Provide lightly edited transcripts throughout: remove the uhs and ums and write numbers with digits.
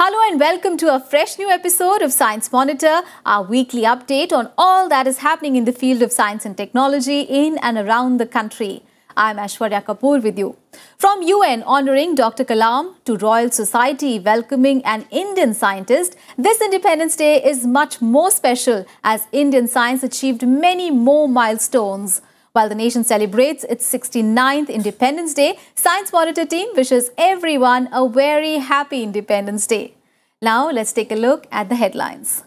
Hello and welcome to a fresh new episode of Science Monitor, our weekly update on all that is happening in the field of science and technology in and around the country. I'm Aishwarya Kapoor with you. From UN honouring Dr. Kalam to Royal Society welcoming an Indian scientist, this Independence Day is much more special as Indian science achieved many more milestones. While the nation celebrates its 69th Independence Day, Science Monitor team wishes everyone a very happy Independence Day. Now let's take a look at the headlines.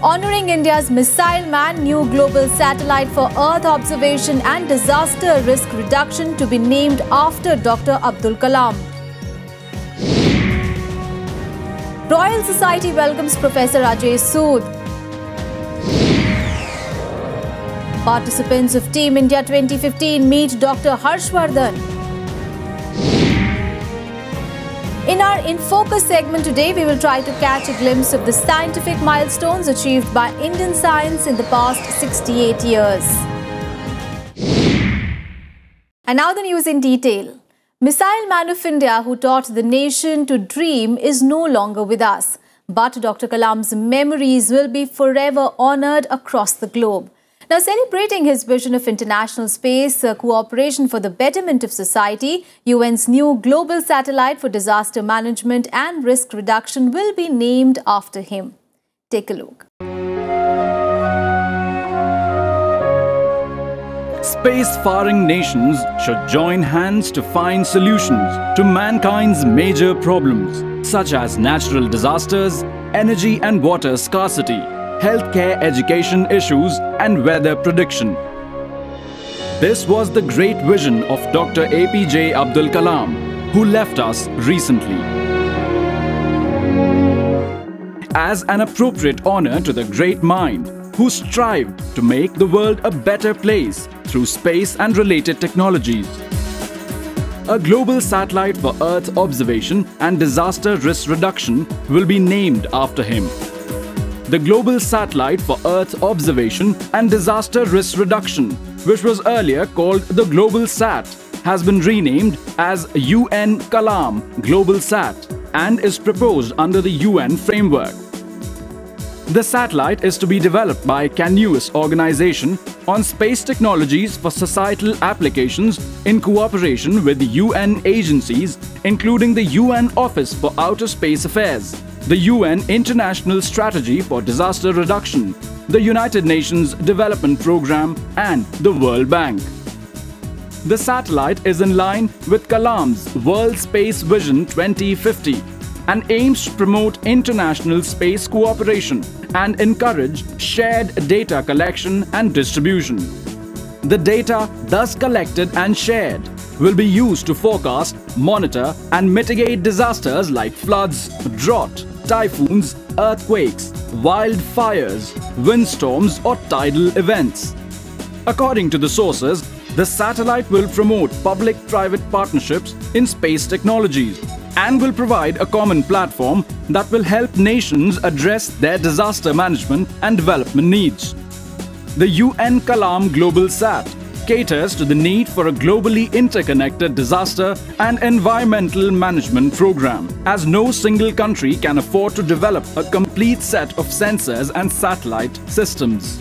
Honouring India's Missile Man, new global satellite for Earth observation and disaster risk reduction to be named after Dr. Abdul Kalam. Royal Society welcomes Professor Ajay Sood. Participants of Team India 2015 meet Dr. Harshvardhan. In our In Focus segment today, we will try to catch a glimpse of the scientific milestones achieved by Indian science in the past 68 years. And now the news in detail. Missile Man of India who taught the nation to dream is no longer with us. But Dr. Kalam's memories will be forever honoured across the globe. Now, celebrating his vision of international space cooperation for the betterment of society, UN's new global satellite for disaster management and risk reduction will be named after him. Take a look. Space-faring nations should join hands to find solutions to mankind's major problems, such as natural disasters, energy and water scarcity, healthcare education issues and weather prediction. This was the great vision of Dr. APJ Abdul Kalam, who left us recently. As an appropriate honor to the great mind, who strived to make the world a better place through space and related technologies. A global satellite for Earth observation and disaster risk reduction will be named after him. The Global Satellite for Earth Observation and Disaster Risk Reduction, which was earlier called the Global Sat, has been renamed as UN Kalam Global Sat and is proposed under the UN framework. The satellite is to be developed by a Canus organization on space technologies for societal applications in cooperation with the UN agencies, including the UN Office for Outer Space Affairs, the UN International Strategy for Disaster Reduction, the United Nations Development Programme and the World Bank. The satellite is in line with Kalam's World Space Vision 2050 and aims to promote international space cooperation and encourage shared data collection and distribution. The data thus collected and shared will be used to forecast, monitor and mitigate disasters like floods, drought, typhoons, earthquakes, wildfires, windstorms or tidal events. According to the sources, the satellite will promote public-private partnerships in space technologies and will provide a common platform that will help nations address their disaster management and development needs. The UN Kalam Global Sat caters to the need for a globally interconnected disaster and environmental management program, as no single country can afford to develop a complete set of sensors and satellite systems.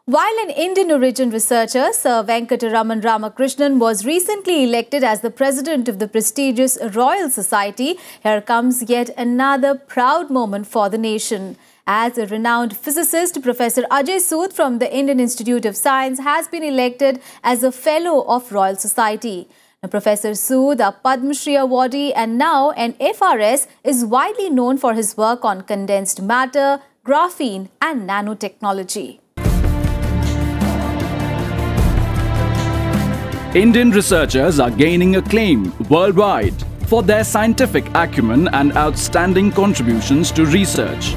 While an Indian origin researcher, Sir Venkataraman Ramakrishnan, was recently elected as the president of the prestigious Royal Society, here comes yet another proud moment for the nation. As a renowned physicist, Professor Ajay Sood from the Indian Institute of Science has been elected as a Fellow of Royal Society. Now, Professor Sood, a Padma Shri awardee and now an FRS, is widely known for his work on condensed matter, graphene and nanotechnology. Indian researchers are gaining acclaim worldwide for their scientific acumen and outstanding contributions to research.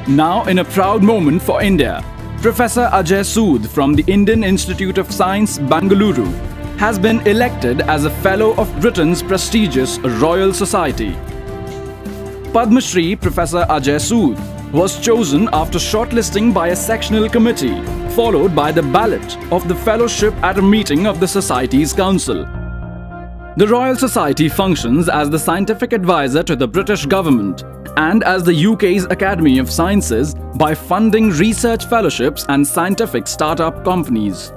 Now, in a proud moment for India, Professor Ajay Sood from the Indian Institute of Science, Bengaluru, has been elected as a Fellow of Britain's prestigious Royal Society. Padma Shri Professor Ajay Sood was chosen after shortlisting by a sectional committee followed by the ballot of the fellowship at a meeting of the Society's Council. The Royal Society functions as the scientific advisor to the British government and as the UK's Academy of Sciences by funding research fellowships and scientific startup companies.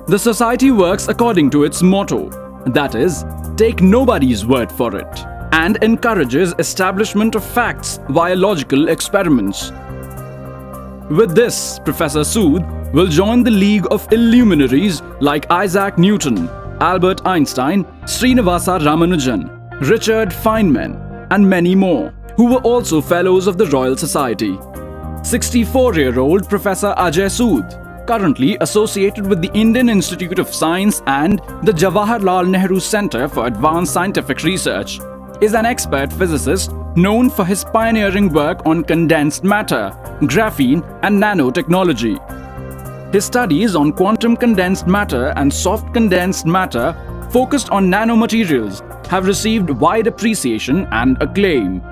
The Society works according to its motto, that is, take nobody's word for it, and encourages establishment of facts via logical experiments. With this, Professor Sood will join the league of illuminaries like Isaac Newton, Albert Einstein, Srinivasa Ramanujan, Richard Feynman, and many more, who were also Fellows of the Royal Society. 64-year-old Professor Ajay Sood, currently associated with the Indian Institute of Science and the Jawaharlal Nehru Centre for Advanced Scientific Research, is an expert physicist known for his pioneering work on condensed matter, graphene, and nanotechnology. His studies on quantum condensed matter and soft condensed matter, focused on nanomaterials, have received wide appreciation and acclaim.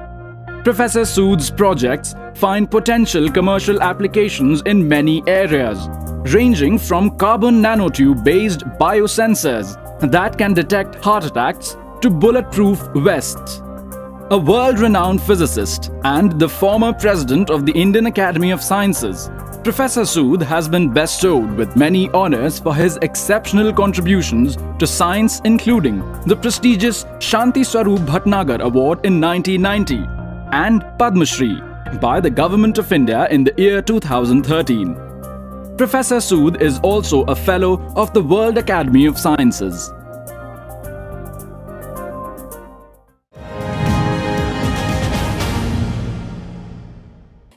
Professor Sood's projects find potential commercial applications in many areas, ranging from carbon nanotube-based biosensors that can detect heart attacks to bulletproof vests. A world-renowned physicist and the former president of the Indian Academy of Sciences, Professor Sood has been bestowed with many honors for his exceptional contributions to science, including the prestigious Shanti Swarup Bhatnagar Award in 1990 and Padma Shri by the Government of India in the year 2013. Professor Sood is also a Fellow of the World Academy of Sciences.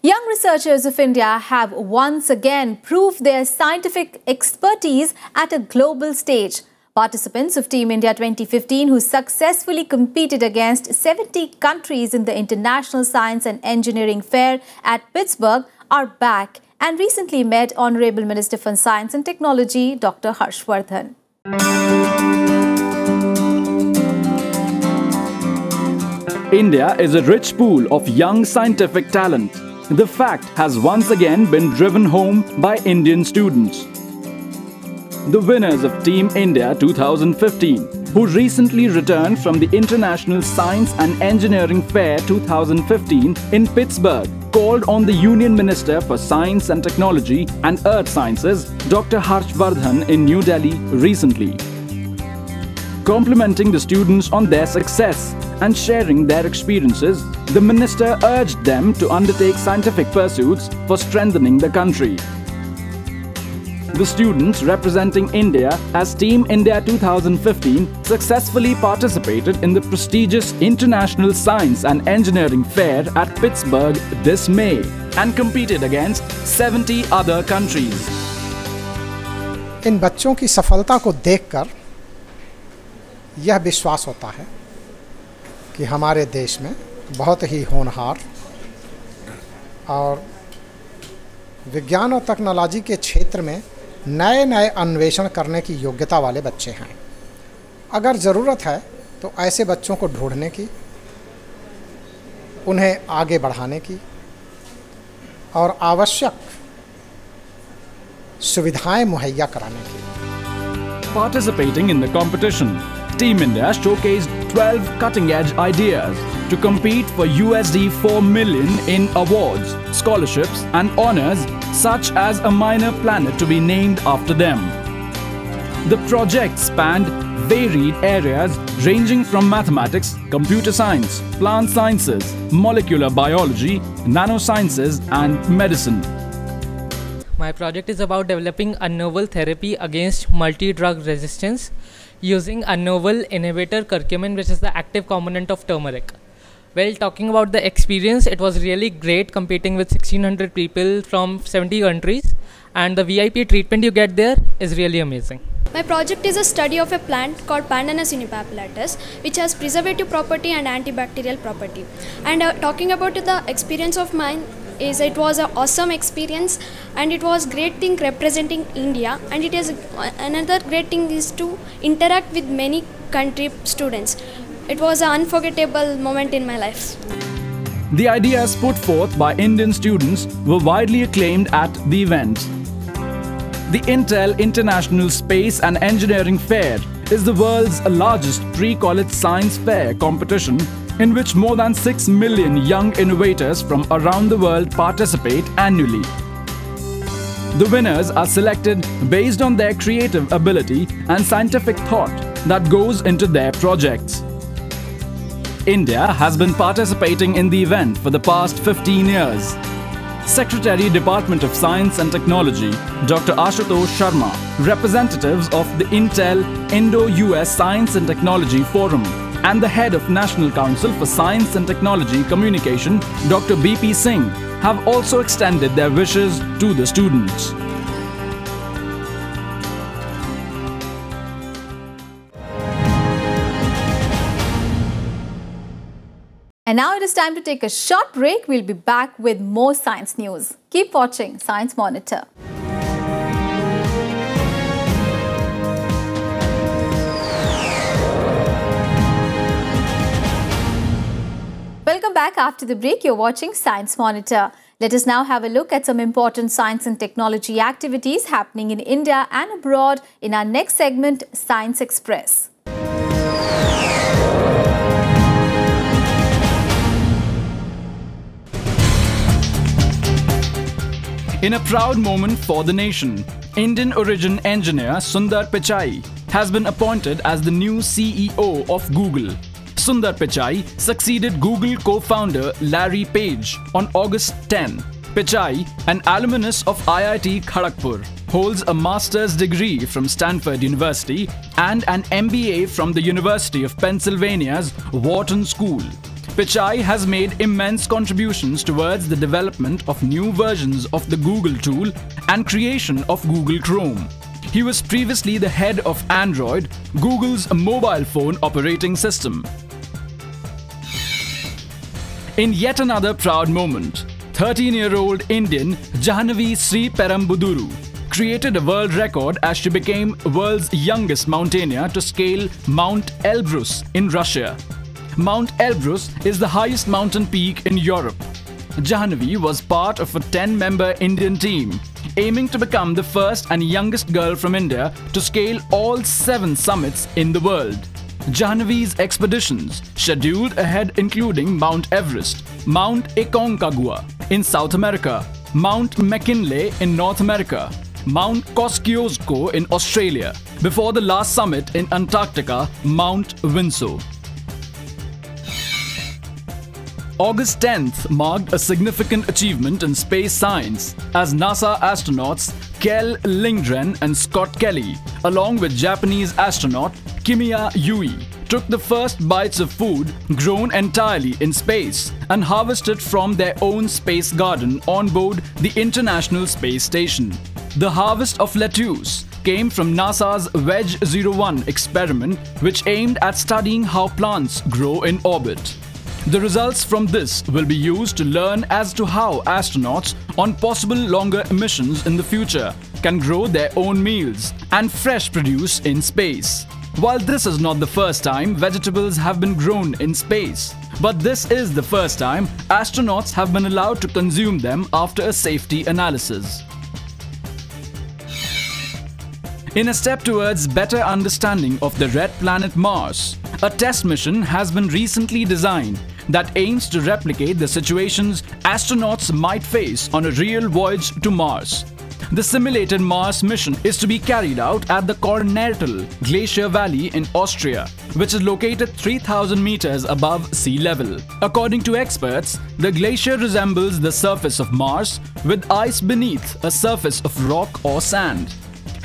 Young researchers of India have once again proved their scientific expertise at a global stage. Participants of Team India 2015, who successfully competed against 70 countries in the International Science and Engineering Fair at Pittsburgh, are back and recently met Honorable Minister for Science and Technology, Dr. Harshvardhan. India is a rich pool of young scientific talent. The fact has once again been driven home by Indian students. The winners of Team India 2015, who recently returned from the International Science and Engineering Fair 2015 in Pittsburgh, called on the Union Minister for Science and Technology and Earth Sciences, Dr. Harshvardhan, in New Delhi recently. Complimenting the students on their success and sharing their experiences, the minister urged them to undertake scientific pursuits for strengthening the country. The students representing India as Team India 2015 successfully participated in the prestigious International Science and Engineering Fair at Pittsburgh this May and competed against 70 other countries. इन बच्चों की सफलता को देखकर यह विश्वास होता है कि हमारे देश में बहुत ही होनहार और विज्ञान और टेक्नोलॉजी के क्षेत्र में नए नए अन्वेषण करने की योग्यता वाले बच्चे हैं। अगर ज़रूरत है तो ऐसे बच्चों को ढूंढने की, उन्हें आगे बढ़ाने की और आवश्यक सुविधाएं मुहैया कराने की। Participating in the competition, Team India showcased 12 cutting-edge ideas to compete for $4 million in awards, scholarships and honors, such as a minor planet to be named after them. The project spanned varied areas ranging from mathematics, computer science, plant sciences, molecular biology, nanosciences and medicine. My project is about developing a novel therapy against multi-drug resistance using a novel inhibitor curcumin, which is the active component of turmeric. Well, talking about the experience, it was really great competing with 1600 people from 70 countries, and the VIP treatment you get there is really amazing. My project is a study of a plant called Pandanus unipapillatus, which has preservative property and antibacterial property. And talking about the experience of mine, it was an awesome experience, and it was great thing representing India, and it is another great thing is to interact with many country students. It was an unforgettable moment in my life. The ideas put forth by Indian students were widely acclaimed at the event. The Intel International Space and Engineering Fair is the world's largest pre-college science fair competition in which more than 6 million young innovators from around the world participate annually. The winners are selected based on their creative ability and scientific thought that goes into their projects. India has been participating in the event for the past 15 years. Secretary, Department of Science and Technology, Dr. Ashutosh Sharma, representatives of the Intel Indo-US Science and Technology Forum, and the head of National Council for Science and Technology Communication, Dr. B.P. Singh, have also extended their wishes to the students. And now it is time to take a short break. We'll be back with more science news. Keep watching Science Monitor. Welcome back. After the break, you're watching Science Monitor. Let us now have a look at some important science and technology activities happening in India and abroad in our next segment, Science Express. In a proud moment for the nation, Indian origin engineer Sundar Pichai has been appointed as the new CEO of Google. Sundar Pichai succeeded Google co-founder Larry Page on August 10. Pichai, an alumnus of IIT Kharagpur, holds a master's degree from Stanford University and an MBA from the University of Pennsylvania's Wharton School. Pichai has made immense contributions towards the development of new versions of the Google tool and creation of Google Chrome. He was previously the head of Android, Google's mobile phone operating system. In yet another proud moment, 13-year-old Indian Jahnavi Sri Perambuduru created a world record as she became world's youngest mountaineer to scale Mount Elbrus in Russia. Mount Elbrus is the highest mountain peak in Europe. Jahnavi was part of a 10-member Indian team, aiming to become the first and youngest girl from India to scale all 7 summits in the world. Jahnavi's expeditions, scheduled ahead including Mount Everest, Mount Aconcagua in South America, Mount McKinley in North America, Mount Kosciuszko in Australia, before the last summit in Antarctica, Mount Windsor. August 10th marked a significant achievement in space science as NASA astronauts Kjell Lindgren and Scott Kelly, along with Japanese astronaut Kimiya Yui, took the first bites of food grown entirely in space and harvested from their own space garden on board the International Space Station. The harvest of lettuce came from NASA's Wedge 01 experiment, which aimed at studying how plants grow in orbit. The results from this will be used to learn as to how astronauts on possible longer missions in the future can grow their own meals and fresh produce in space. While this is not the first time vegetables have been grown in space, but this is the first time astronauts have been allowed to consume them after a safety analysis. In a step towards better understanding of the red planet Mars, a test mission has been recently designed that aims to replicate the situations astronauts might face on a real voyage to Mars. The simulated Mars mission is to be carried out at the Kornetl Glacier Valley in Austria, which is located 3,000 meters above sea level. According to experts, the glacier resembles the surface of Mars with ice beneath a surface of rock or sand.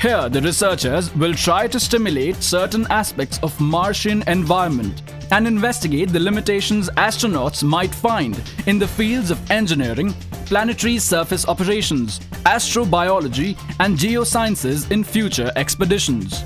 Here, the researchers will try to stimulate certain aspects of Martian environment and investigate the limitations astronauts might find in the fields of engineering, planetary surface operations, astrobiology, and geosciences in future expeditions.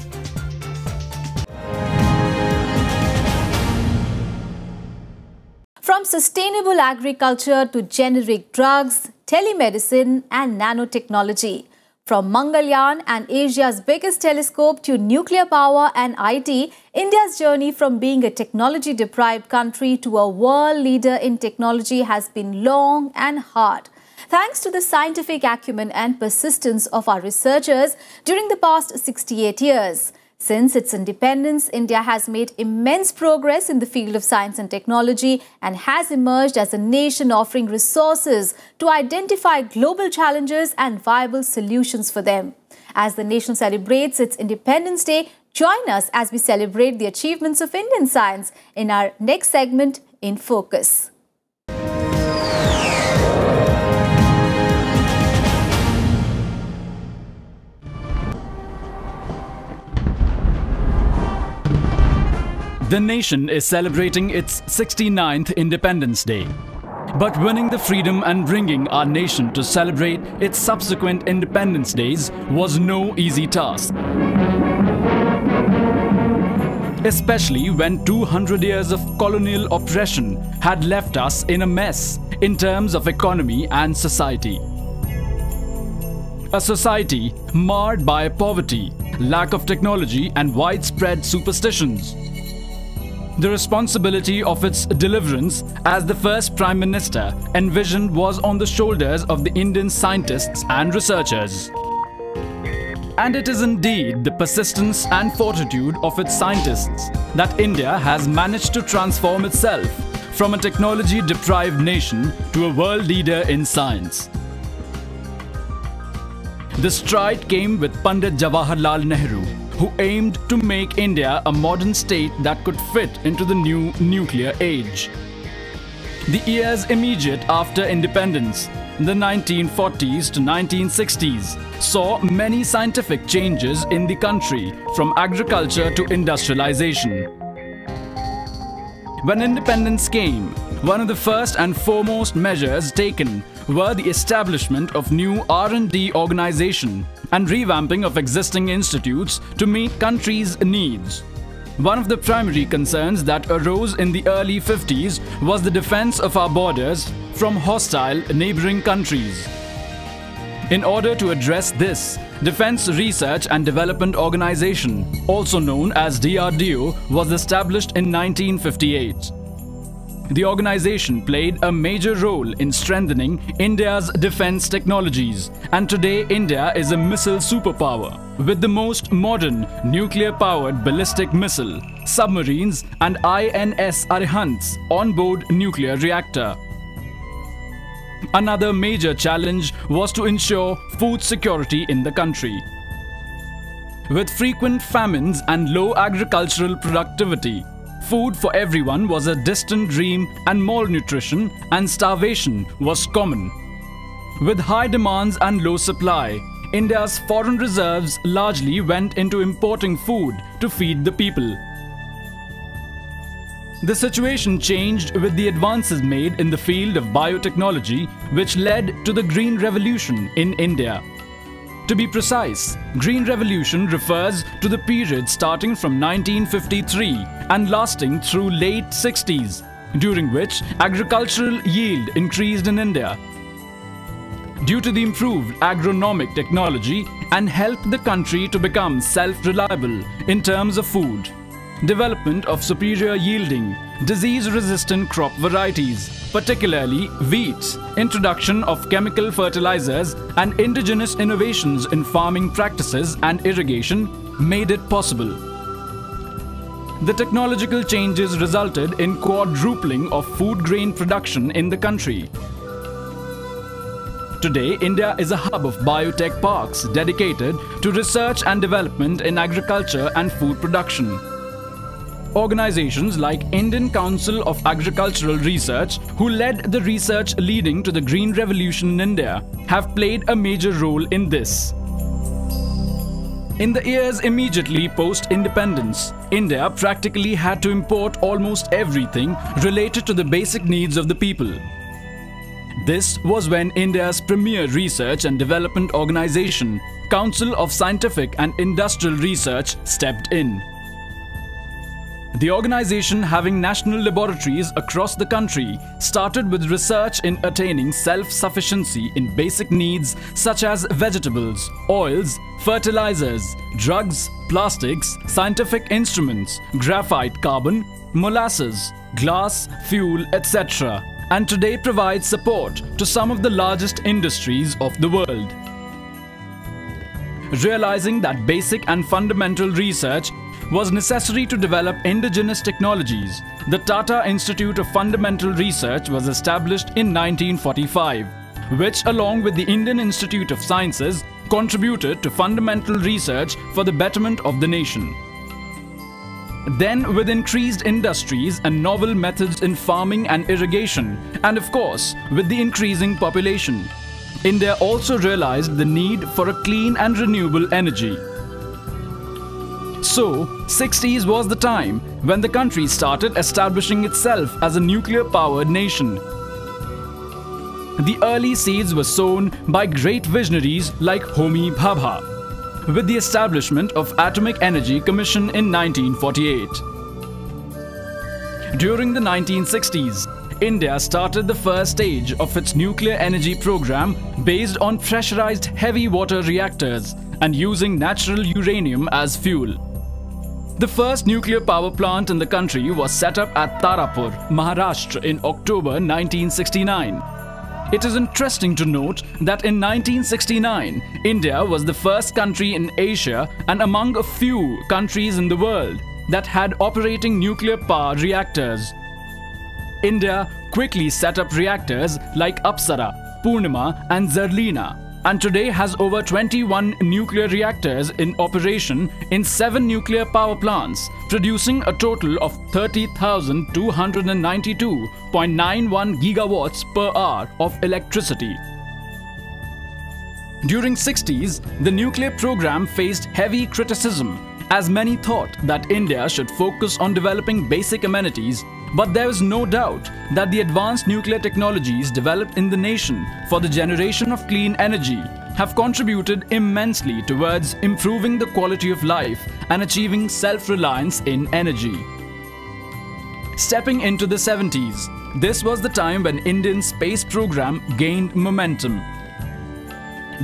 From sustainable agriculture to generic drugs, telemedicine, and nanotechnology. From Mangalyaan and Asia's biggest telescope to nuclear power and IT, India's journey from being a technology-deprived country to a world leader in technology has been long and hard. thanks to the scientific acumen and persistence of our researchers during the past 68 years. Since its independence, India has made immense progress in the field of science and technology and has emerged as a nation offering resources to identify global challenges and viable solutions for them. As the nation celebrates its Independence Day, join us as we celebrate the achievements of Indian science in our next segment, In Focus. The nation is celebrating its 69th Independence Day. But winning the freedom and bringing our nation to celebrate its subsequent Independence Days was no easy task. Especially when 200 years of colonial oppression had left us in a mess in terms of economy and society. A society marred by poverty, lack of technology and widespread superstitions. The responsibility of its deliverance as the first Prime Minister envisioned was on the shoulders of the Indian scientists and researchers. And it is indeed the persistence and fortitude of its scientists that India has managed to transform itself from a technology-deprived nation to a world leader in science. The stride came with Pandit Jawaharlal Nehru, who aimed to make India a modern state that could fit into the new nuclear age. The years immediate after independence, the 1940s to 1960s, saw many scientific changes in the country, from agriculture to industrialization. When independence came, one of the first and foremost measures taken were the establishment of new R&D organization and revamping of existing institutes to meet country's needs. One of the primary concerns that arose in the early 50s was the defense of our borders from hostile neighboring countries. In order to address this, Defense Research and Development Organization, also known as DRDO, was established in 1958. The organization played a major role in strengthening India's defense technologies, and today India is a missile superpower with the most modern nuclear-powered ballistic missile, submarines and INS Arihants on-board nuclear reactor. Another major challenge was to ensure food security in the country. With frequent famines and low agricultural productivity, food for everyone was a distant dream and malnutrition and starvation was common. With high demands and low supply, India's foreign reserves largely went into importing food to feed the people. The situation changed with the advances made in the field of biotechnology, which led to the Green Revolution in India. To be precise, Green Revolution refers to the period starting from 1953 and lasting through late 60s, during which agricultural yield increased in India. Due to the improved agronomic technology and helped the country to become self-reliable in terms of food. Development of superior yielding, disease-resistant crop varieties, particularly wheat, introduction of chemical fertilizers and indigenous innovations in farming practices and irrigation made it possible. The technological changes resulted in quadrupling of food grain production in the country. Today, India is a hub of biotech parks dedicated to research and development in agriculture and food production. Organizations like Indian Council of Agricultural Research, who led the research leading to the Green Revolution in India, have played a major role in this. In the years immediately post-independence, India practically had to import almost everything related to the basic needs of the people. This was when India's premier research and development organization, Council of Scientific and Industrial Research, stepped in. The organization, having national laboratories across the country, started with research in attaining self-sufficiency in basic needs such as vegetables, oils, fertilizers, drugs, plastics, scientific instruments, graphite carbon, molasses, glass, fuel, etc., and today provides support to some of the largest industries of the world. Realizing that basic and fundamental research was necessary to develop indigenous technologies, the Tata Institute of Fundamental Research was established in 1945, which, along with the Indian Institute of Sciences, contributed to fundamental research for the betterment of the nation. Then, with increased industries and novel methods in farming and irrigation, and of course, with the increasing population, India also realized the need for a clean and renewable energy. So, 60s was the time when the country started establishing itself as a nuclear-powered nation. The early seeds were sown by great visionaries like Homi Bhabha, with the establishment of Atomic Energy Commission in 1948. During the 1960s, India started the first stage of its nuclear energy program based on pressurized heavy water reactors and using natural uranium as fuel. The first nuclear power plant in the country was set up at Tarapur, Maharashtra in October 1969. It is interesting to note that in 1969, India was the first country in Asia and among a few countries in the world that had operating nuclear power reactors. India quickly set up reactors like Apsara, Purnima and Zarlina, and today has over 21 nuclear reactors in operation in 7 nuclear power plants, producing a total of 30,292.91 gigawatts per hour of electricity. During 60s, the nuclear program faced heavy criticism, as many thought that India should focus on developing basic amenities, but there is no doubt that the advanced nuclear technologies developed in the nation for the generation of clean energy have contributed immensely towards improving the quality of life and achieving self-reliance in energy. Stepping into the 70s, this was the time when Indian space program gained momentum.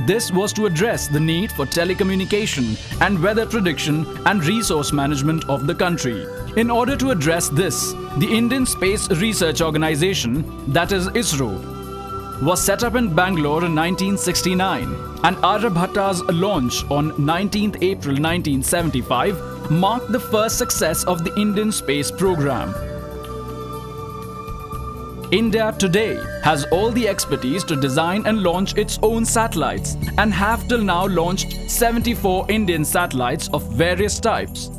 This was to address the need for telecommunication and weather prediction and resource management of the country. In order to address this, the Indian Space Research Organization, that is ISRO, was set up in Bangalore in 1969, and Aryabhata's launch on 19th April 1975 marked the first success of the Indian space program. India today has all the expertise to design and launch its own satellites and have till now launched 74 Indian satellites of various types.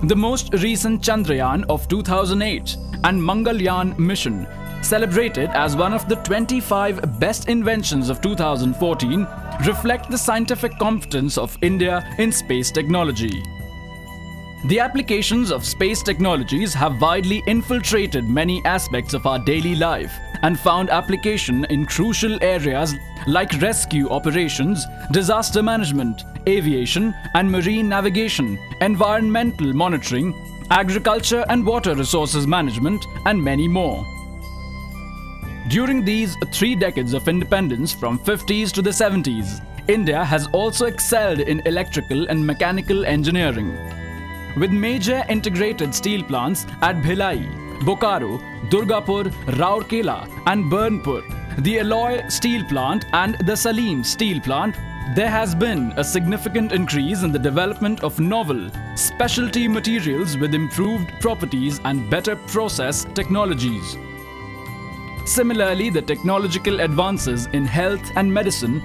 The most recent Chandrayaan of 2008 and Mangalyaan mission, celebrated as one of the 25 best inventions of 2014, reflect the scientific competence of India in space technology. The applications of space technologies have widely infiltrated many aspects of our daily life and found application in crucial areas like rescue operations, disaster management, aviation and marine navigation, environmental monitoring, agriculture and water resources management, and many more. During these 3 decades of independence from 50s to the 70s, India has also excelled in electrical and mechanical engineering. With major integrated steel plants at Bhilai, Bokaro, Durgapur, Rourkela and Burnpur, the Alloy Steel Plant and the Salim Steel Plant, there has been a significant increase in the development of novel, specialty materials with improved properties and better process technologies. Similarly, the technological advances in health and medicine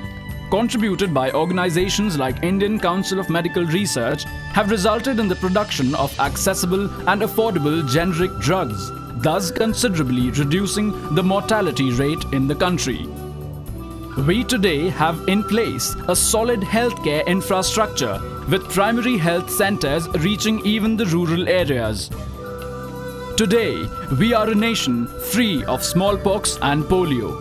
contributed by organizations like Indian Council of Medical Research have resulted in the production of accessible and affordable generic drugs, thus considerably reducing the mortality rate in the country. We today have in place a solid healthcare infrastructure with primary health centers reaching even the rural areas. Today, we are a nation free of smallpox and polio.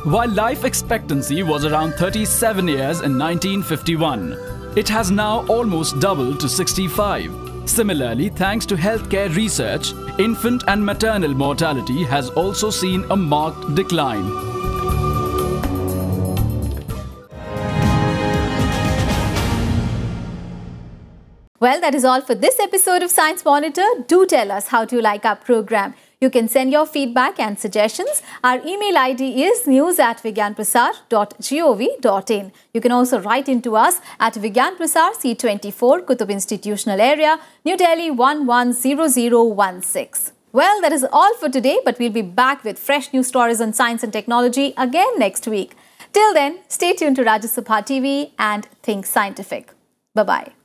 While life expectancy was around 37 years in 1951, it has now almost doubled to 65. Similarly, thanks to healthcare research, infant and maternal mortality has also seen a marked decline. Well, that is all for this episode of Science Monitor. Do tell us how do you like our program. You can send your feedback and suggestions. Our email ID is news@vigyanprasar.gov.in. You can also write into us at Vigyan Prasar, C24, Qutub Institutional Area, New Delhi 110016. Well, that is all for today, but we'll be back with fresh news stories on science and technology again next week. Till then, stay tuned to Rajya Sabha TV and think scientific. Bye-bye.